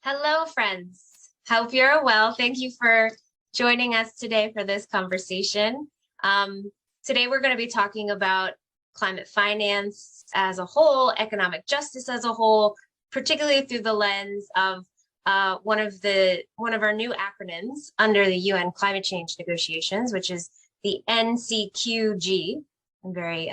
Hello, friends. Hope you're well. Thank you for joining us today for this conversation. Today, we're going to be talking about climate finance as a whole, economic justice as a whole, particularly through the lens of one of our new acronyms under the UN climate change negotiations, which is the NCQG. A very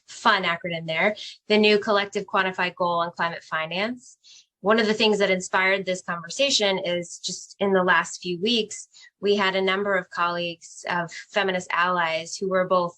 fun acronym there, the new collective quantified goal on climate finance. One of the things that inspired this conversation is just in the last few weeks, we had a number of colleagues of feminist allies who were both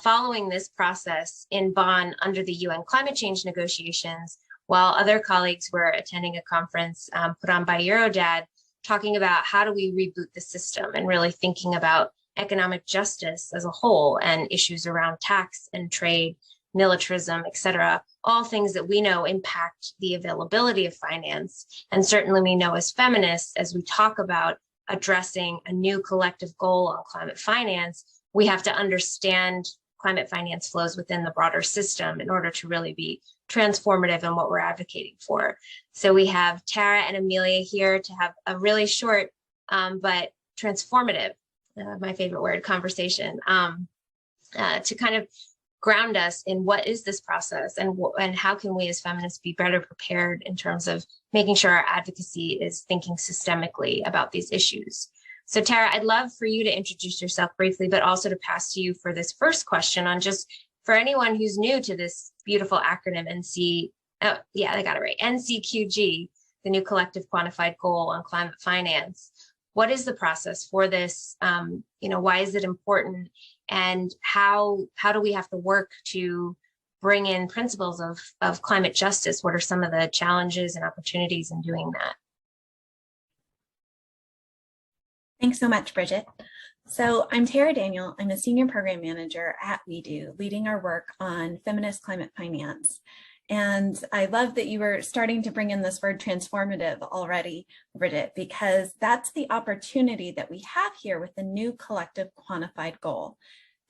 following this process in Bonn under the UN climate change negotiations, while other colleagues were attending a conference put on by Eurodad, talking about how do we reboot the system and really thinking about economic justice as a whole and issues around tax and trade, militarism, et cetera, all things that we know impact the availability of finance. And certainly we know as feminists, as we talk about addressing a new collective goal on climate finance, we have to understand climate finance flows within the broader system in order to really be transformative in what we're advocating for. So we have Tara and Emilia here to have a really short but transformative, my favorite word, conversation to kind of ground us in what is this process and how can we as feminists be better prepared in terms of making sure our advocacy is thinking systemically about these issues. So Tara, I'd love for you to introduce yourself briefly, but also to pass to you for this first question on just for anyone who's new to this beautiful acronym NCQG, the new collective quantified goal on climate finance. What is the process for this? Why is it important? And how do we have to work to bring in principles of climate justice? What are some of the challenges and opportunities in doing that? Thanks so much, Bridget. So I'm Tara Daniel. I'm a senior program manager at WEDO, leading our work on feminist climate finance. And I love that you were starting to bring in this word transformative already, Bridget, because that's the opportunity that we have here with the new collective quantified goal.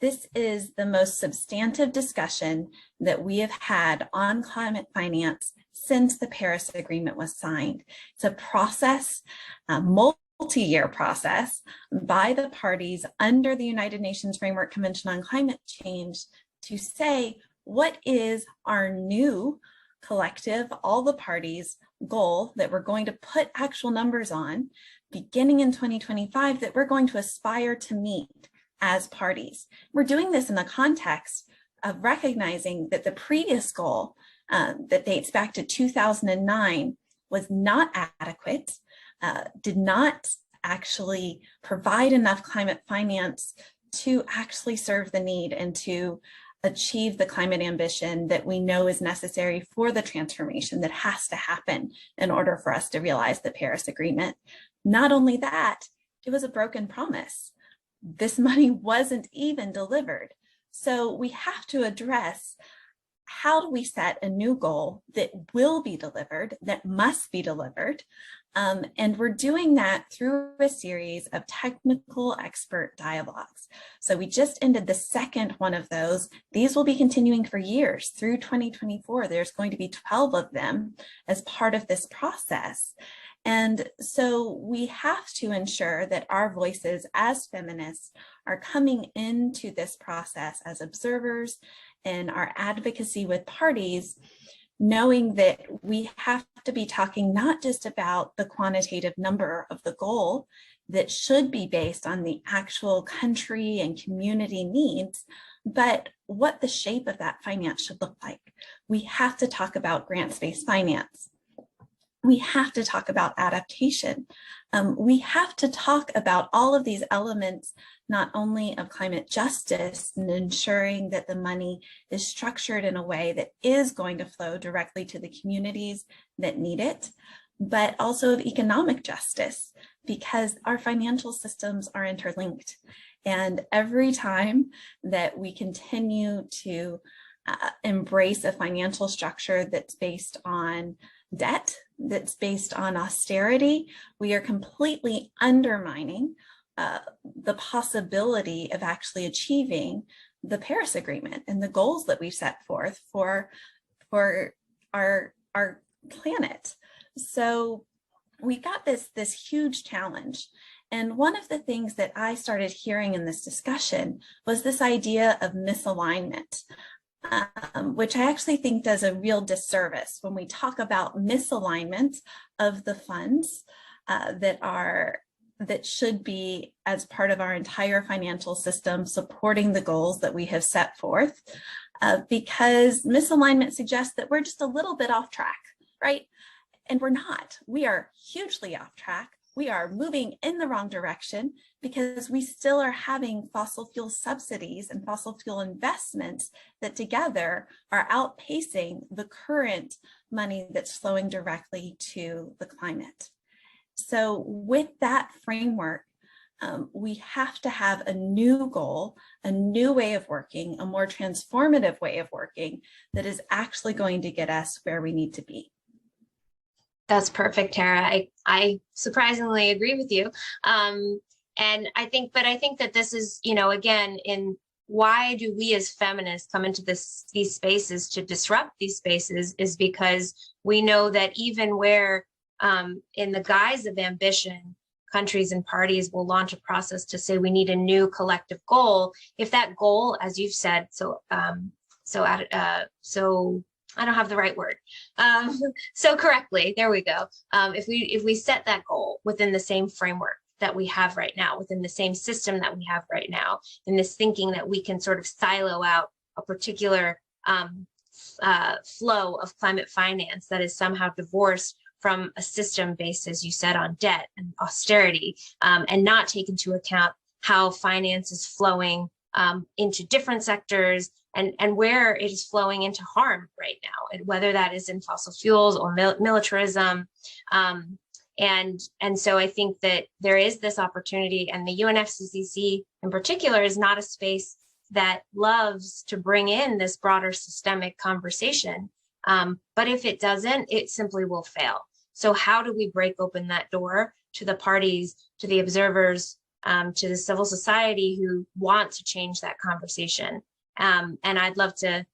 This is the most substantive discussion that we have had on climate finance since the Paris Agreement was signed. It's a process, a multi-year process by the parties under the United Nations Framework Convention on Climate Change to say, what is our new collective, all the parties' goal that we're going to put actual numbers on beginning in 2025 that we're going to aspire to meet as parties? We're doing this in the context of recognizing that the previous goal that dates back to 2009 was not adequate, did not actually provide enough climate finance to actually serve the need and to achieve the climate ambition that we know is necessary for the transformation that has to happen in order for us to realize the Paris Agreement. Not only that, it was a broken promise. This money wasn't even delivered. So we have to address how do we set a new goal that will be delivered, that must be delivered, and we're doing that through a series of technical expert dialogues. So we just ended the second one of those. These will be continuing for years through 2024. There's going to be 12 of them as part of this process. And so we have to ensure that our voices as feminists are coming into this process as observers in our advocacy with parties, knowing that we have to be talking not just about the quantitative number of the goal that should be based on the actual country and community needs, but what the shape of that finance should look like. We have to talk about grants-based finance. We have to talk about adaptation. We have to talk about all of these elements, not only of climate justice and ensuring that the money is structured in a way that is going to flow directly to the communities that need it, but also of economic justice, because our financial systems are interlinked. And every time that we continue to embrace a financial structure that's based on debt, that's based on austerity, we are completely undermining the possibility of actually achieving the Paris Agreement and the goals that we've set forth for our planet. So we got this huge challenge. And one of the things that I started hearing in this discussion was this idea of misalignment, which I actually think does a real disservice when we talk about misalignment of the funds that should be as part of our entire financial system supporting the goals that we have set forth, because misalignment suggests that we're just a little bit off track, right? And we're not. We are hugely off track. We are moving in the wrong direction because we still are having fossil fuel subsidies and fossil fuel investments that together are outpacing the current money that's flowing directly to the climate. So with that framework, we have to have a new goal, a new way of working, a more transformative way of working that is actually going to get us where we need to be. That's perfect, Tara. I surprisingly agree with you. And I think that this is, again, in why do we as feminists come into these spaces to disrupt these spaces is because we know that even where in the guise of ambition, countries and parties will launch a process to say we need a new collective goal. If that goal, as you've said, so I don't have the right word. So correctly, there we go. If we set that goal within the same framework that we have right now, within the same system that we have right now, in this thinking that we can sort of silo out a particular flow of climate finance that is somehow divorced from a system based, as you said, on debt and austerity, and not take into account how finance is flowing into different sectors and where it is flowing into harm right now, and whether that is in fossil fuels or militarism. And so I think that there is this opportunity, and the UNFCCC in particular is not a space that loves to bring in this broader systemic conversation. But if it doesn't, it simply will fail. So how do we break open that door to the parties, to the observers, to the civil society who want to change that conversation? And I'd love to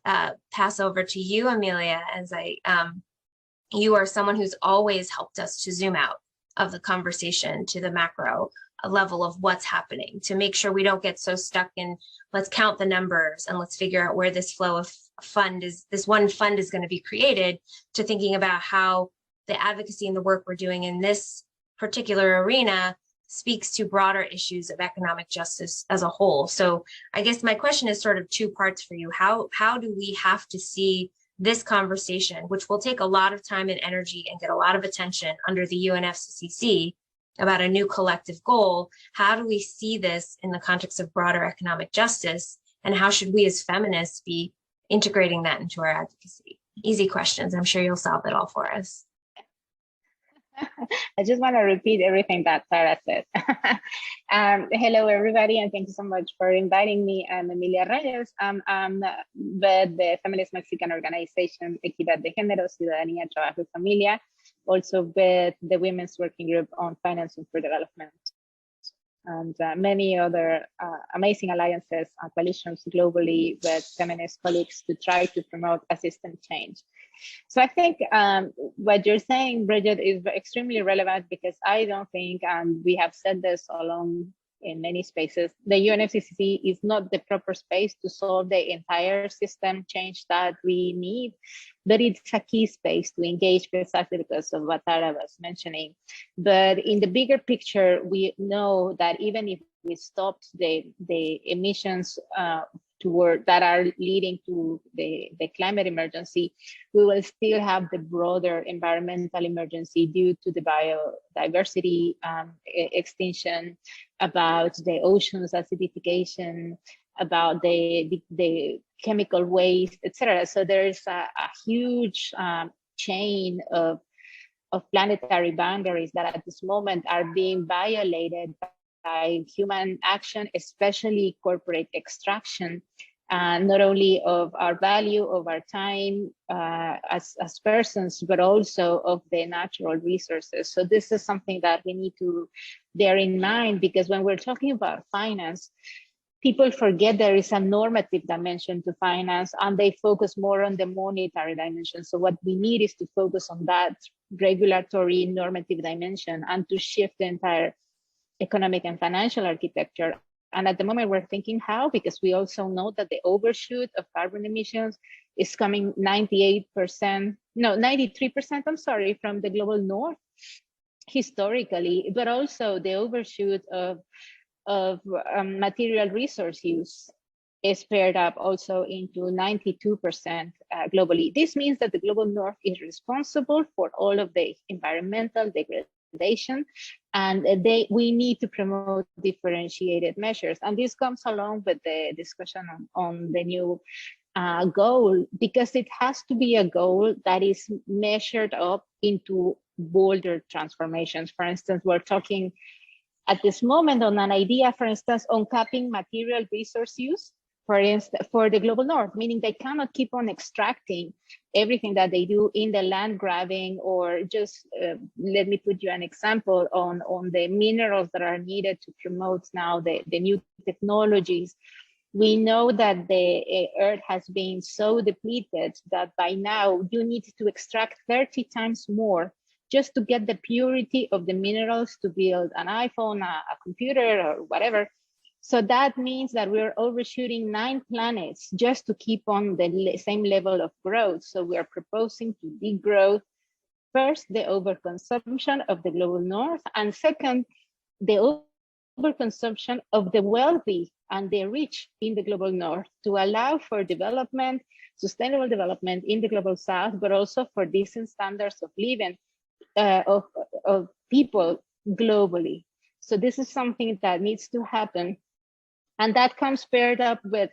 pass over to you, Emilia, as you are someone who's always helped us to zoom out of the conversation to the macro level of what's happening, to make sure we don't get so stuck in let's count the numbers and let's figure out where this flow of this one fund is going to be created, to thinking about how the advocacy and the work we're doing in this particular arena speaks to broader issues of economic justice as a whole. So I guess my question is sort of two parts for you. How do we have to see this conversation, which will take a lot of time and energy and get a lot of attention under the UNFCCC about a new collective goal? How do we see this in the context of broader economic justice? And how should we as feminists be integrating that into our advocacy? Easy questions. I'm sure you'll solve it all for us. I just want to repeat everything that Tara said. Hello, everybody, and thank you so much for inviting me. I'm Emilia Reyes. I'm with the feminist Mexican organization Equidad de Género, Ciudadanía, Trabajo y Familia, also with the Women's Working Group on Financing for Development, and many other amazing alliances and coalitions globally with feminist colleagues to try to promote a system change. So I think what you're saying, Bridget, is extremely relevant, because I don't think, and we have said this along in many spaces, the UNFCCC is not the proper space to solve the entire system change that we need, but it's a key space to engage precisely because of what Tara was mentioning. But in the bigger picture, we know that even if we stopped the emissions that are leading to the climate emergency, we will still have the broader environmental emergency due to the biodiversity extinction, about the oceans acidification, about the chemical waste, etc. So there's a huge chain of planetary boundaries that at this moment are being violated by human action, especially corporate extraction, not only of our value, of our time as persons, but also of the natural resources. So this is something that we need to bear in mind, because when we're talking about finance, people forget there is a normative dimension to finance, and they focus more on the monetary dimension. So what we need is to focus on that regulatory normative dimension and to shift the entire economic and financial architecture. And at the moment we're thinking how, because we also know that the overshoot of carbon emissions is coming 93%, I'm sorry, from the global north historically, but also the overshoot of material resource use is paired up also into 92% globally. This means that the global north is responsible for all of the environmental degradation, and we need to promote differentiated measures. And this comes along with the discussion on the new goal, because it has to be a goal that is measured up into bolder transformations. For instance, we're talking at this moment on an idea, for instance, on capping material resource use, for instance, for the global north, meaning they cannot keep on extracting everything that they do in the land grabbing, or just let me put you an example on the minerals that are needed to promote now the new technologies. We know that the earth has been so depleted that by now you need to extract 30 times more just to get the purity of the minerals to build an iPhone, a computer, or whatever. So that means that we're overshooting 9 planets just to keep on the same level of growth. So we are proposing to degrowth, first, the overconsumption of the global north, and second, the overconsumption of the wealthy and the rich in the global north, to allow for development, sustainable development in the global south, but also for decent standards of living of people globally. So this is something that needs to happen. And that comes paired up with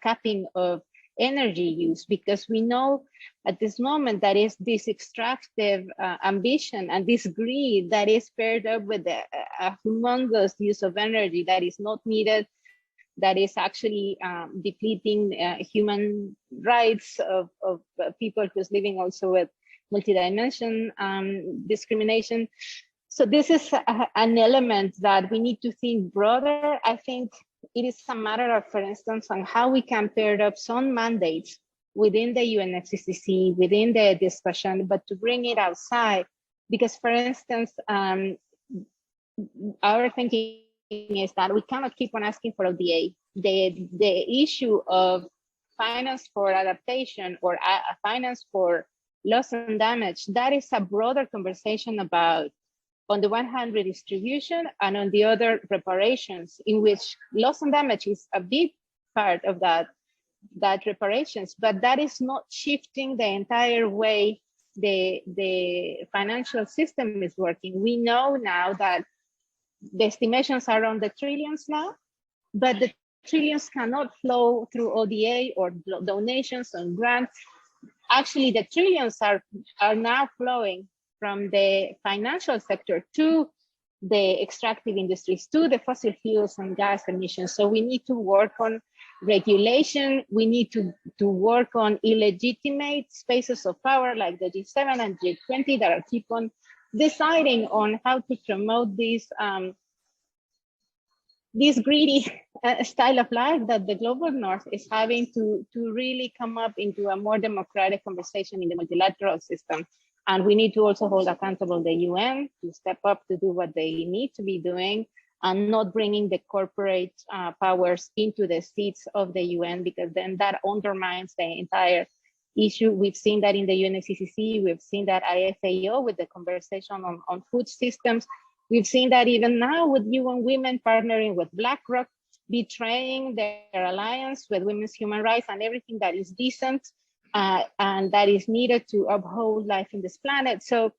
capping of energy use, because we know at this moment that is this extractive ambition and this greed that is paired up with a humongous use of energy that is not needed, that is actually depleting human rights of people who's living also with multidimension discrimination. So this is an element that we need to think broader. I think it is a matter of, for instance, on how we can pair up some mandates within the UNFCCC, within the discussion, but to bring it outside. Because, for instance, our thinking is that we cannot keep on asking for ODA. The issue of finance for adaptation or finance for loss and damage, that is a broader conversation about, on the one hand, redistribution, and on the other, reparations, in which loss and damage is a big part of that reparations, but that is not shifting the entire way the financial system is working. We know now that the estimations are on the trillions now, but the trillions cannot flow through ODA or donations and grants. Actually, the trillions are now flowing from the financial sector to the extractive industries, to the fossil fuels and gas emissions. So we need to work on regulation. We need to work on illegitimate spaces of power like the G7 and G20 that are keep on deciding on how to promote this greedy style of life that the global north is having, to really come up into a more democratic conversation in the multilateral system. And we need to also hold accountable the UN to step up to do what they need to be doing, and not bringing the corporate powers into the seats of the UN, because then that undermines the entire issue. We've seen that in the UNFCCC, we've seen that IFAO with the conversation on food systems. We've seen that even now with UN Women partnering with BlackRock, betraying their alliance with women's human rights and everything that is decent and that is needed to uphold life in this planet. So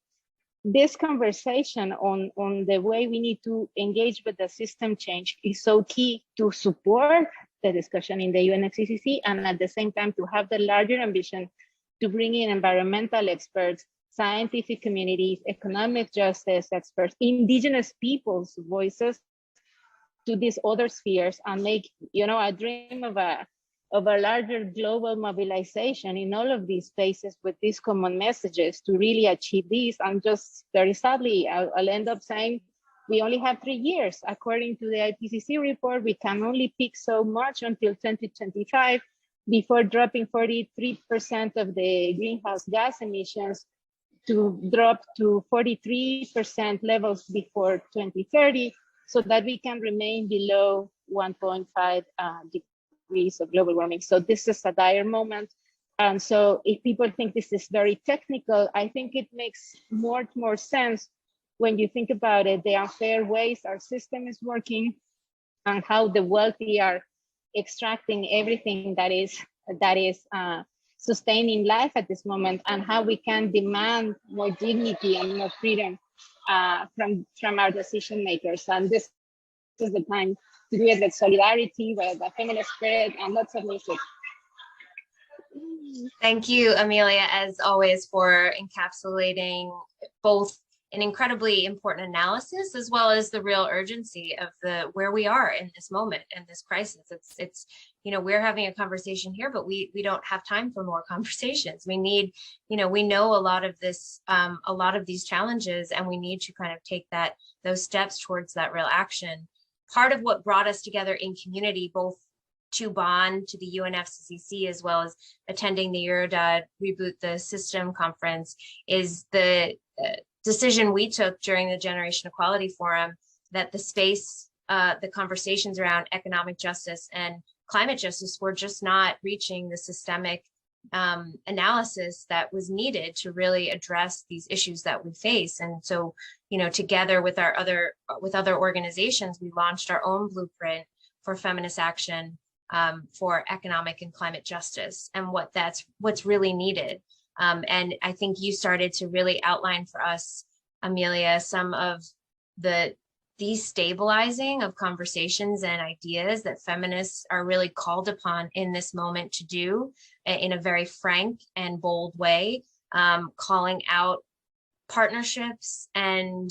this conversation on the way we need to engage with the system change is so key to support the discussion in the UNFCCC, and at the same time to have the larger ambition to bring in environmental experts, scientific communities, economic justice experts, indigenous people's voices to these other spheres, and make, a dream of a larger global mobilization in all of these spaces with these common messages to really achieve these. And just very sadly, I'll end up saying we only have 3 years. According to the IPCC report, we can only peak so much until 2025 before dropping 43% of the greenhouse gas emissions to drop to 43% levels before 2030, so that we can remain below 1.5 degrees of global warming. So this is a dire moment. And so if people think this is very technical, I think it makes more sense when you think about it, the unfair ways our system is working and how the wealthy are extracting everything that is sustaining life at this moment, and how we can demand more dignity and more freedom from our decision makers. And this is the time to do it with solidarity, with a feminist spirit, and lots of music. Thank you, Emilia, as always, for encapsulating both an incredibly important analysis as well as the real urgency of where we are in this moment and this crisis. It's we're having a conversation here, but we don't have time for more conversations. We need, we know a lot of this, a lot of these challenges, and we need to kind of take those steps towards that real action. Part of what brought us together in community, both to bond to the UNFCCC as well as attending the Equidad Reboot the System conference, is the decision we took during the Generation Equality Forum that the space, the conversations around economic justice and climate justice were just not reaching the systemic analysis that was needed to really address these issues that we face. And so, together with other organizations, we launched our own blueprint for feminist action for economic and climate justice, and what's really needed. And I think you started to really outline for us, Emilia, some of the destabilizing of conversations and ideas that feminists are really called upon in this moment to do in a very frank and bold way, calling out partnerships and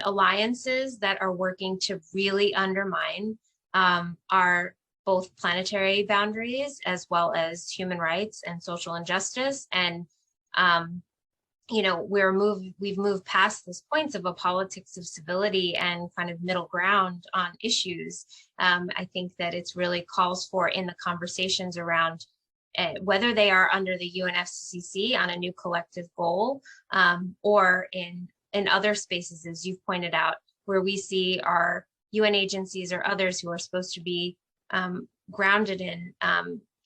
alliances that are working to really undermine our both planetary boundaries as well as human rights and social injustice. And we've moved past this points of a politics of civility and kind of middle ground on issues. I think that it's really calls for in the conversations around whether they are under the UNFCCC on a new collective goal, or in other spaces, as you've pointed out, where we see our UN agencies or others who are supposed to be grounded in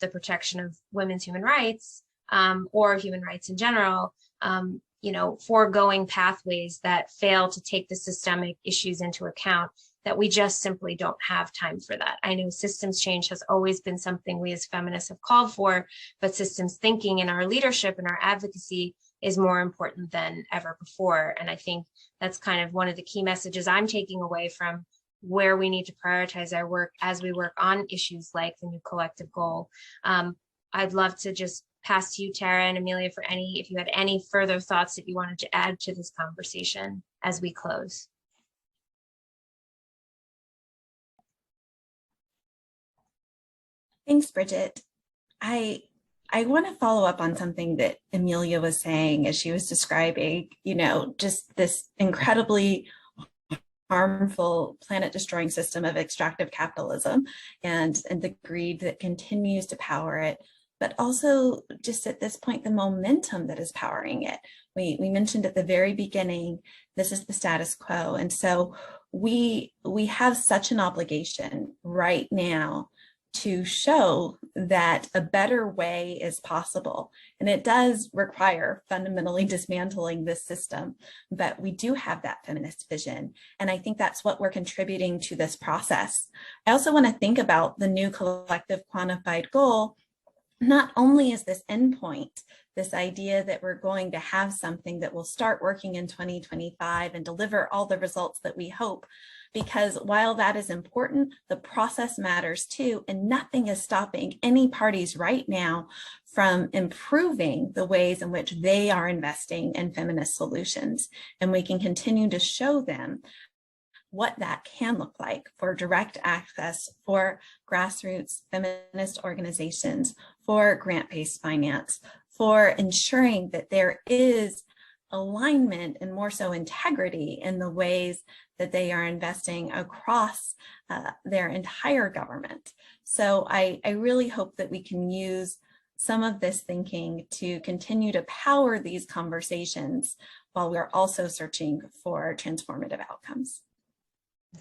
the protection of women's human rights, or human rights in general, foregoing pathways that fail to take the systemic issues into account, that we just simply don't have time for that. I know systems change has always been something we as feminists have called for, but systems thinking in our leadership and our advocacy is more important than ever before. And I think that's kind of one of the key messages I'm taking away from where we need to prioritize our work as we work on issues like the new collective goal. I'd love to just pass to you, Tara and Emilia, for if you had any further thoughts that you wanted to add to this conversation as we close. Thanks, Bridget. I want to follow up on something that Emilia was saying as she was describing, just this incredibly harmful planet-destroying system of extractive capitalism and the greed that continues to power it, but also just at this point, the momentum that is powering it. We mentioned at the very beginning, this is the status quo. And so we have such an obligation right now to show that a better way is possible. And it does require fundamentally dismantling this system, but we do have that feminist vision. And I think that's what we're contributing to this process. I also want to think about the new collective quantified goal. Not only is this endpoint, this idea that we're going to have something that will start working in 2025 and deliver all the results that we hope, because while that is important, the process matters too, and nothing is stopping any parties right now from improving the ways in which they are investing in feminist solutions. And we can continue to show them what that can look like for direct access, for grassroots feminist organizations, for grant-based finance, for ensuring that there is alignment and more so integrity in the ways that they are investing across their entire government. So I really hope that we can use some of this thinking to continue to power these conversations while we're also searching for transformative outcomes.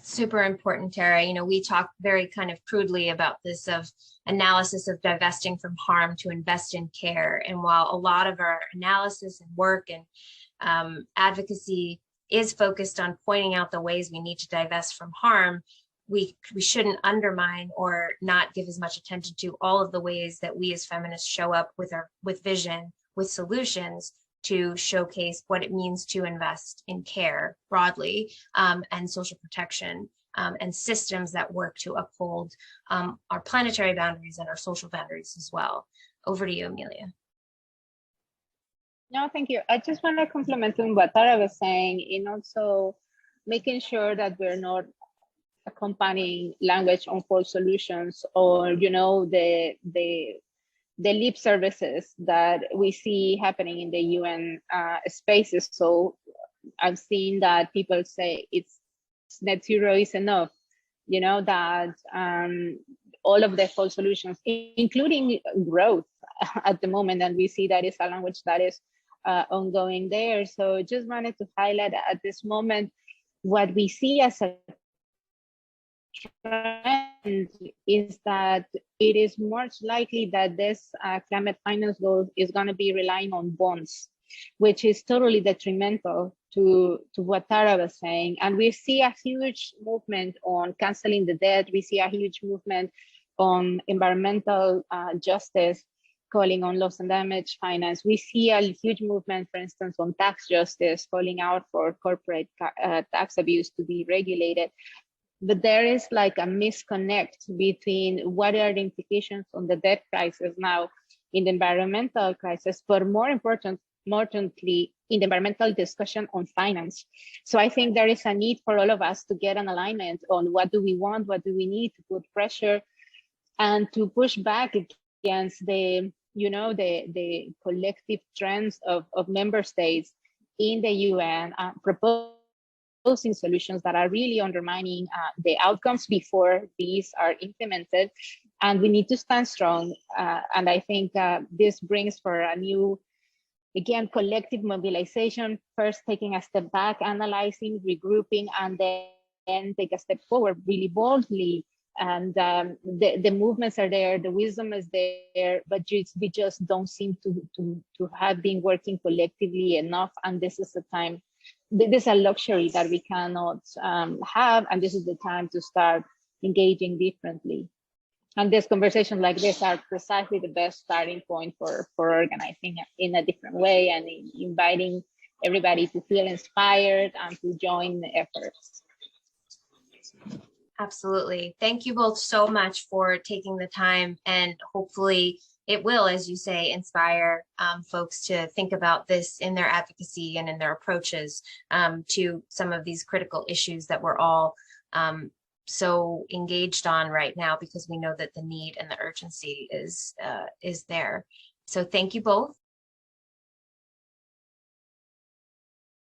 Super important, Tara. You know, we talk very kind of crudely about this of analysis of divesting from harm to invest in care. And while a lot of our analysis and work and advocacy is focused on pointing out the ways we need to divest from harm, we shouldn't undermine or not give as much attention to all of the ways that we as feminists show up with vision, with solutions to showcase what it means to invest in care broadly, and social protection, and systems that work to uphold our planetary boundaries and our social boundaries as well. Over to you, Emilia. No, thank you. I just want to compliment on what Tara was saying, in also making sure that we're not accompanying language on false solutions, or, you know, the lip services that we see happening in the UN spaces. So I've seen that people say it's net zero is enough, you know, that all of the false solutions, including growth at the moment, and we see that is a language that is ongoing there. So just wanted to highlight at this moment what we see as a trend is that it is much likely that this climate finance goal is going to be relying on bonds, which is totally detrimental to what Tara was saying. And we see a huge movement on canceling the debt. We see a huge movement on environmental justice, calling on loss and damage finance. We see a huge movement, for instance, on tax justice, calling out for corporate tax abuse to be regulated. But there is like a misconnect between what are the implications on the debt crisis now in the environmental crisis, but more importantly, in the environmental discussion on finance. So I think there is a need for all of us to get an alignment on what do we want, what do we need to put pressure, and to push back against the, you know, the collective trends of member states in the UN proposing solutions that are really undermining the outcomes before these are implemented. And we need to stand strong. And I think this brings for a new, again, collective mobilization, first taking a step back, analyzing, regrouping, and then take a step forward really boldly. And the movements are there, the wisdom is there, but we just don't seem to have been working collectively enough. And this is the time. This is a luxury that we cannot have, and this is the time to start engaging differently. And this conversation like this are precisely the best starting point for organizing in a different way and inviting everybody to feel inspired and to join the efforts. Absolutely. Thank you both so much for taking the time, and hopefully it will, as you say, inspire folks to think about this in their advocacy and in their approaches to some of these critical issues that we're all so engaged on right now, because we know that the need and the urgency is there. So thank you both.